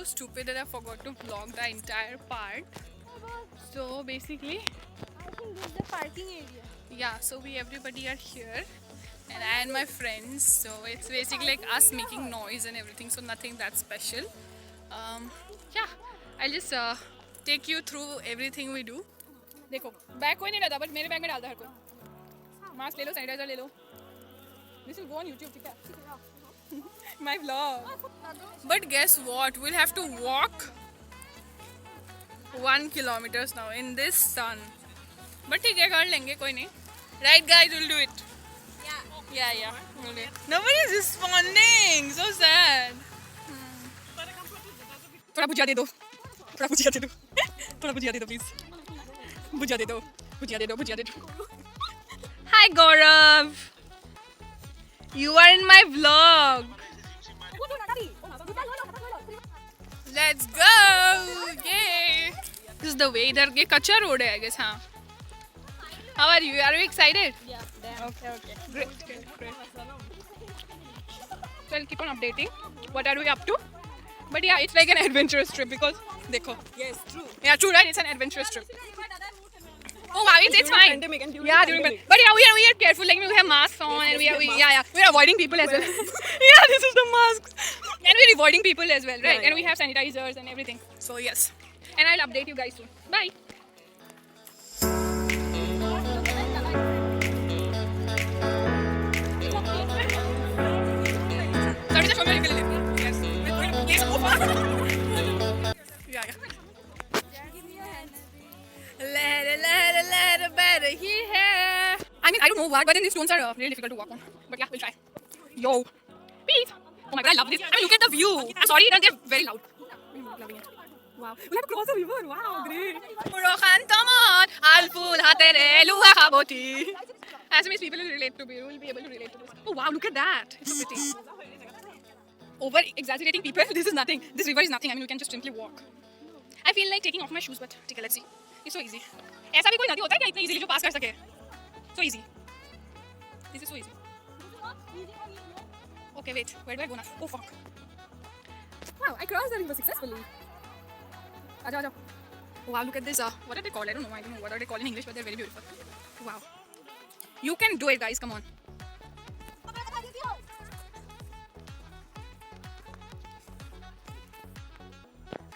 stupid that I forgot to vlog the entire part. So basically, I think this is the parking area. yeah, so we everybody are here and I and my friends, so it's basically like us making noise and everything, so nothing that special. Yeah, I'll just take you through everything we do. देखो bag कोई नहीं रहता but मेरे bag में डालता हर कोई mask ले लो सैनिटाइजर ले लो this will go on YouTube ठीक है my vlog but guess what we'll have to walk 1 kilometers now in this sun but ठीक है कर लेंगे कोई नहीं right guys we'll do it yeah we'll do it. Nobody is responding so sad थोड़ा भुजिया दे दो थोड़ा भुजिया दे दो थोड़ा भुजिया दे दो प्लीज भुजिया दे दो भुजिया दे दो भुजिया दे दो Hi Gaurav you are in my vlog let's go yay this is the way इधर ये कच्चा रोड है I guess हाँ how are you excited okay great so I'll keep on updating what are we up to but yeah it's like an adventurous trip because देखो Yes, true. yeah true right it's an adventurous trip oh wow it's During fine pandemic and during yeah during pandemic. but yeah we are careful like we have masks on and we are avoiding people as well yeah this is the masks and we're avoiding people as well right Yeah, and we have sanitizers and everything so yes and I'll update you guys soon bye sorry just show me a little bit yes please go far yeah Let better here. I mean, I don't know why, but then these stones are really difficult to walk on. But yeah, we'll try. Yo, peace. Oh my god, I love this. I mean, look at the view. I'm sorry, they're very loud. I'm loving it. Wow. We have to cross the river. Wow, great. Purokhan tamon, alful hatere luha khaboti. As many people will relate to me, will be able to relate to this. Oh wow, look at that. It's so pretty. Over exaggerating people, this is nothing. This river is nothing. I mean, you can just simply walk. I feel like taking off my shoes, but ठीक है, let's see. It's so easy. ऐसा भी कोई नदी होता है क्या इतनी easily जो पास कर सके? So easy. This is so easy. Okay, wait. Where do I go now? Oh fuck. Wow, I crossed the river successfully. आजा आजा. Wow, look at this. What are they called? I don't know what are they called in English, but they're very beautiful. Wow. You can do it, guys. Come on.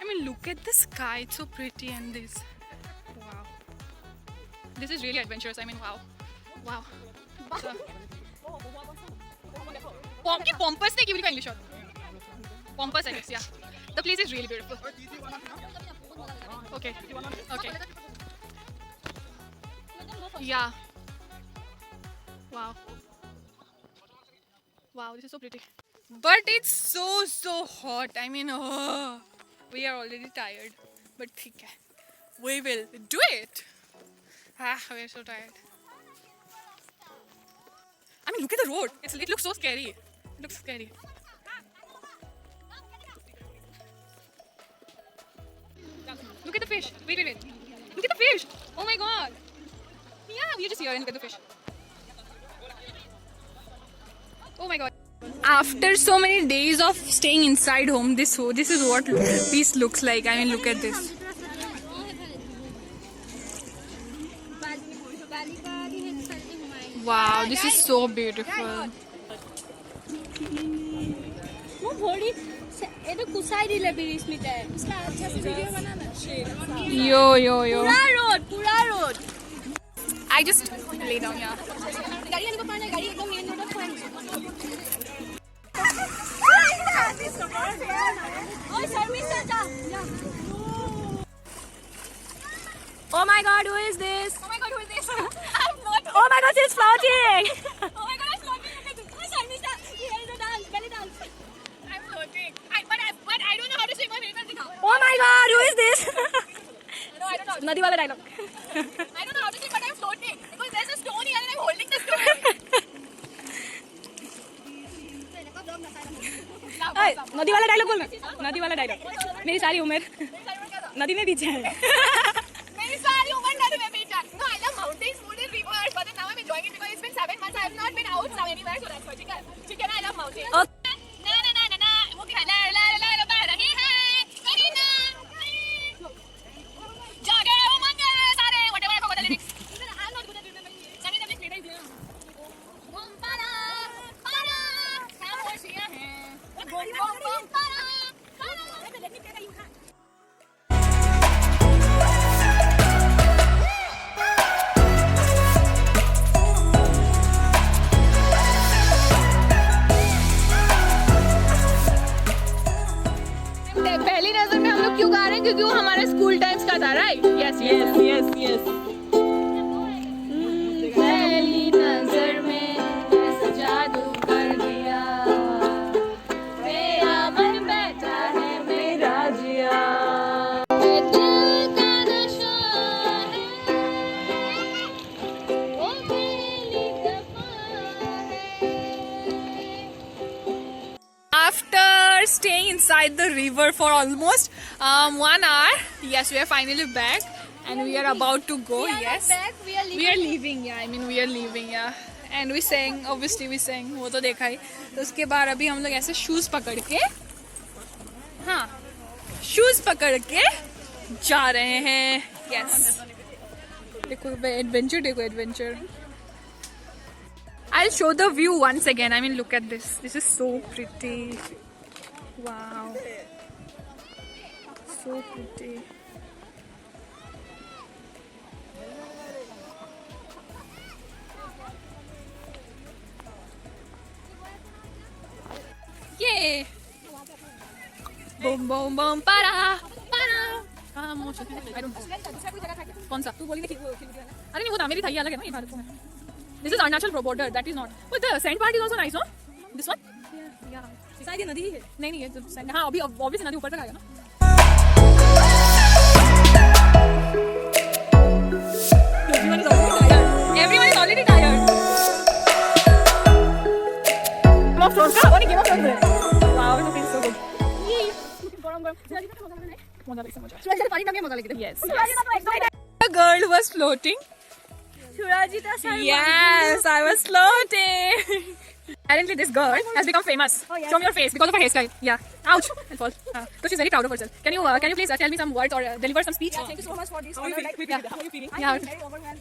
I mean, look at the sky. It's so pretty and this. Wow. This is really adventurous. I mean, wow. Wow. Pompous नहीं की English Pompous I guess, yeah. The place is really beautiful. Okay. Yeah. Wow. Wow, this is so pretty. But it's so hot. I mean, we are already tired. But ठीक है. We will do it. We are so tired. I mean, look at the road. It looks so scary. It looks scary. Look at the fish. Wait. Look at the fish. Oh my god. Yeah, we're just here and look at the fish. Oh my god. After so many days of staying inside home, this is what peace looks like. I mean, look at this. Wow, this is so beautiful. वो घोड़ी ये तो कुसाई दिले बीच में है इसका अच्छा से वीडियो बनाना Yo. पूरा road I just lay down, yeah. गाड़ी वाले को पाना गाड़ी एकदम मेन रोड पर ओए शर्मिष्ठा जा Oh my god, who is this? Oh my god, who is this? I'm not. Oh my god, she's floating! Oh my god, I'm floating. ओए शर्मिष्ठा ये तो डांस पहले dance I'm floating. But I don't know how to swim. I'm very now. Oh my god, who is this? No, I don't know. Nadi wala dialogue. I don't know how to swim, but I'm floating because there's a stone here and I'm holding the stone. Hey, नदी वाला dialogue बोलना नदी वाला dialogue मेरी सारी उम्र नदी में बीच है मेरी सारी उम्र नदी में बीत जाती. No, I love mountains, food and rivers, but then now I'm enjoying it because it's been 7 months. I have not been out now anywhere, so that's why. ठीक है, I love mountains. Okay. ना, वो क्या la la la la बह रही है. पहली नजर में हम लोग क्यों गा रहे हैं, क्योंकि वो हमारे स्कूल टाइम्स का था, right? Yes yes yes yes. पहली नजर में ऐसा जादू कर दिया, मेरा मन बैठा है मेरा जिया, ये दिल का नशा है, वो पहली दफा है। After staying inside the river for almost 1 hour, yes, we are finally back and we are about to go. Yes, we are leaving. Yeah, I mean we are leaving. Yeah, and we sang. Obviously we sang. वो तो देखा ही. तो उसके बाद अभी हम लोग ऐसे शूज पकड़ के, हाँ, शूज पकड़ के जा रहे हैं. Yes. देखो एडवेंचर, देखो adventure. I'll show the view once again. I mean, look at this. This is so pretty. Wow. So pretty. Yay! Boom, boom, boom, para, para. I don't know. कौन सा? तू बोली ना कि वो अरे नहीं वो था मेरी था, ये अलग है ना, ये भारत में. This is Arunachal border. That is not. But the sand part is also nice, no? This one? Yeah. शायद ये नदी ही है. नहीं नहीं ये तो sand. हाँ अभी obviously नदी ऊपर तक आएगा ना. Everyone is already tired. Game of Thrones का? वो नहीं Game of Thrones है. Wow, it feels so good. मजा लगी समझ. सूरज पानी में मजा लगी. Yes. The girl was floating. Yes, I was floating. Apparently, this girl has become famous from your face because of her hairstyle. Yeah. Ouch. I'll fall. So she's very proud of herself. Can you please tell me some words or deliver some speech? Thank you so much for this. How are you feeling? How are you feeling?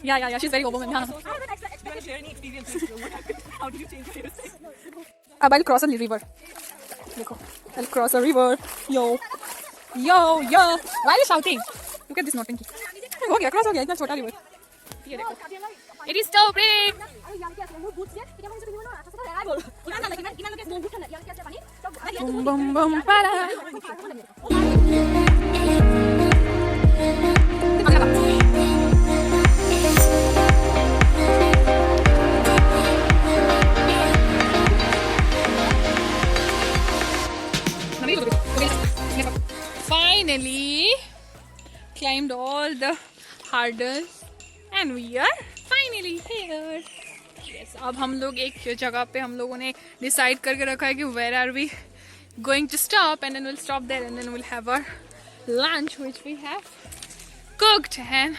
Yeah. She's very overwhelmed. Do you want to share any experiences? How did you change your hairstyle? अब I'll cross a river. देखो, I'll cross a river. Yo. Why are you shouting? Look at this naughty. हो गया, cross हो गया, इतना छोटा river. ये देखो. It is so big. Boom, boom, boom, para. Finally climbed all the hurdles and we are finally here. Yes, अब हम लोग एक जगह पे हम लोगों ने डिसाइड करके रखा है कि where are we going to stop, and then we'll stop there and then we'll have our lunch which we have cooked and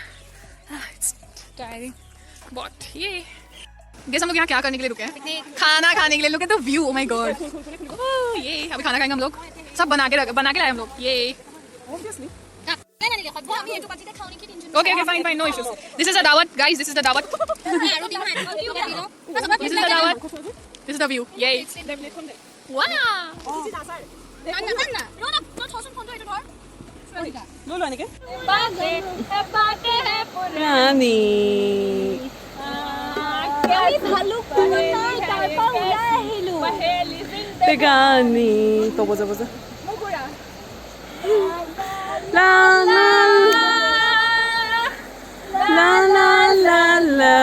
it's tiring but ये guess हम लोग यहाँ क्या करने के लिए रुके हैं? खाना खाने के लिए. Look at the view, oh my god. ये अभी खाना खाएंगे हम लोग. सब बना के लाए हम लोग. ये obviously. Okay, fine, no issues. This is the dawat, guys. This is the dawat. This is the dawat. This is the view. Yay. Wow. Tegani. To boza. La la la.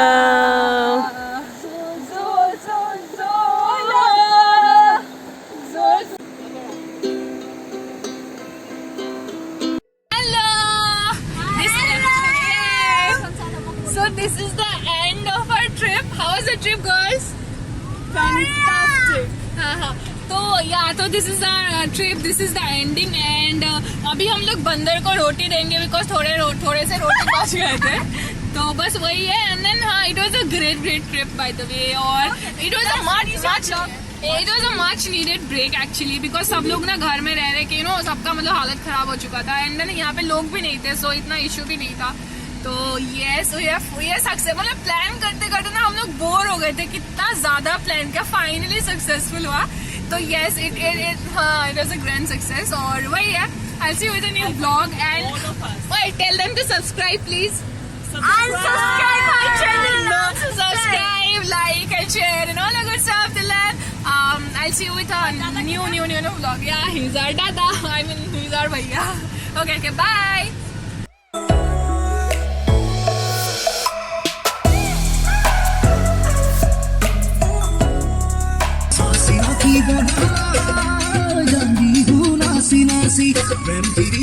So this is the end of our trip. How was the trip, girls? Fantastic. तो this is our trip. This is the ending and अभी हम लोग बंदर को रोटी देंगे because थोड़े से रोटी बच गए थे. तो बस वही है. And then हाँ, it was a great trip by the way. और it was a much needed break actually because सब लोग ना घर में रह रहे कि सबका मतलब हालत खराब हो चुका था. एंड देन यहाँ पे लोग भी नहीं थे, सो इतना इशू भी नहीं था. तो यस ये सक्सेस मतलब प्लान करते करते ना हम लोग बोर हो गए थे. कितना ज्यादा प्लान किया, फाइनली सक्सेसफुल हुआ. तो yes, it was a grand success. और वही है, I'll see you with a new vlog and wait, tell them to subscribe please. And subscribe my channel. Subscribe, like and share and all the good stuff. Till then, I'll see you with a new vlog. Yeah, he's our dada. I mean, he's our bhaiya. Okay, bye. Nasi, nasi, nasi,